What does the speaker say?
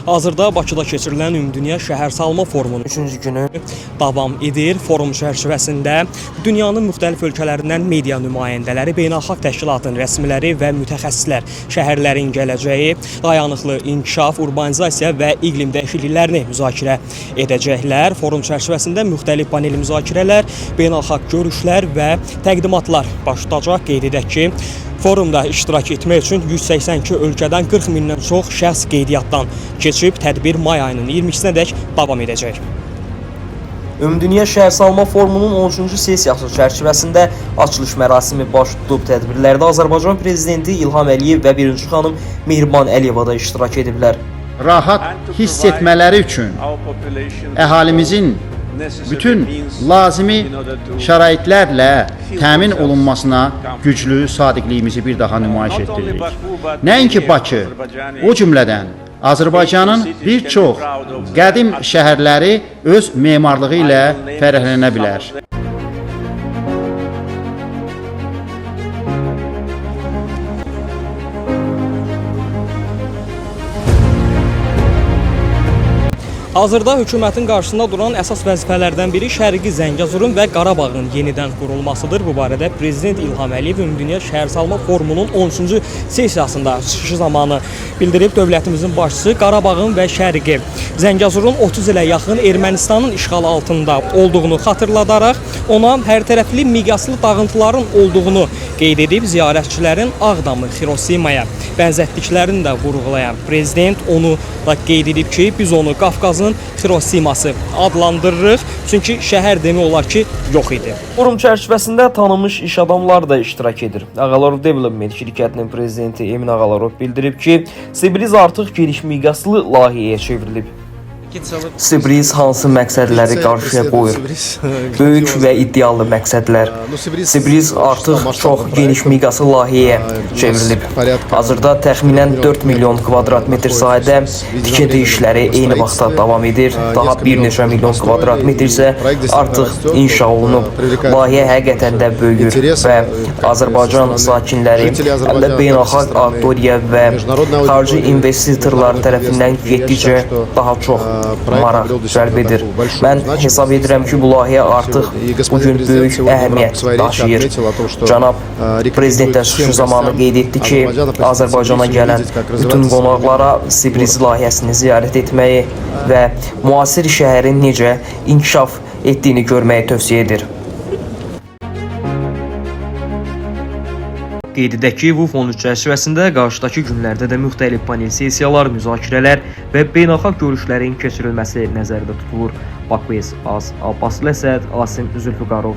Hazırda Bakıda keçirilən Ümumdünya Şəhərsalma Forumunun 3-cü günü davam edir. Forum çərçivəsində dünyanın müxtəlif ölkələrindən media nümayəndələri, beynəlxalq təşkilatın rəsmiləri və mütəxəssislər şəhərlərin gələcəyi, dayanıqlı inkişaf, urbanizasiya və iqlim dəyişikliklərini müzakirə edəcəklər. Forum çərçivəsində müxtəlif panel müzakirələr, beynəlxalq görüşlər və təqdimatlar baş tutacaq. Qeyd edək ki, forumda iştirak etmək üçün 182 ölkədən 40 mindən çox şəxs qeydiyyatdan keçib. Tədbir may ayının 22-sinədək davam edəcək. Ümumdünya Şəhərsalma Forumunun 13-cü sessiyası çərçivəsində açılış mərasimi baş tutub. Tədbirlərdə Azərbaycan Prezidenti İlham Əliyev və birinci xanım Mehriban Əliyeva da iştirak ediblər. Rahat hiss etmələri üçün əhalimizin bütün lazımi şəraitlərlə təmin olunmasına güclü sadiqliyimizi bir daha nümayiş etdiririk. Nəinki Bakı, o cümlədən Azərbaycanın bir çox qədim şəhərləri öz memarlığı ilə fərqlənə bilər. Hazırda hökumətin qarşısında duran əsas vəzifələrdən biri Şərqi Zəngəzurun və Qarabağın yenidən qurulmasıdır. Bu barədə Prezident İlham Əliyev Ümumdünya Şəhərsalma Forumunun 13-cü sessiyasında çıxışı zamanı bildirib. Dövlətimizin başçısı Qarabağın və Şərqi Zəngəzurun 30 ilə yaxın Ermənistanın işğalı altında olduğunu xatırladaraq ona hərtərəfli miqyaslı dağıntıların olduğunu qeyd edib. Ziyarətçilərin Ağdamı, Xirosimaya bənzətdiklərini də vurğulayan Prezident onu da qeyd edib ki, biz onu Qafqazın Xirosiması adlandırırıq, çünki şəhər demək olar ki, yox idi. Forum çərçivəsində tanınmış iş adamları da iştirak edir. Ağalarov Development şirkətinin prezidenti Emin Ağalarov bildirib ki, Sibriz artıq geniş miqyaslı layihəyə çevrilib. Sibriz hansı məqsədləri qarşıya qoyur? Böyük və iddialı məqsədlər. Sibriz artıq çox geniş miqyaslı layihəyə çevrilib. Hazırda təxminən 4 milyon kvadrat metr sahədə tikinti işləri eyni vaxtda davam edir. Daha bir neçə milyon kvadrat metr isə artıq inşa olunub. Layihə həqiqətən də böyüyür və Azərbaycan sakinləri, həm də beynəlxalq auditoriya və xarici investitorlar tərəfindən getdikcə daha çox maraq cəlb edir. Mən hesab edirəm ki, bu layihə artıq bugün böyük əhəmiyyət daşıyır. Cənab Prezident də çıxışı zamanı qeyd etdi ki, Azərbaycana gələn bütün qonaqlara Sibriz layihəsini ziyarət etməyi və müasir şəhərin necə inkişaf etdiyini görməyi tövsiyə edir. Qeyd edək ki, bu fon çərçivəsində qarşıdakı günlərdə də müxtəlif panel sessiyalar, müzakirələr və beynəlxalq görüşlərin keçirilməsi nəzərdə tutulur. Bakı, Abbaslı Əsəd, Asim Zülfüqarov.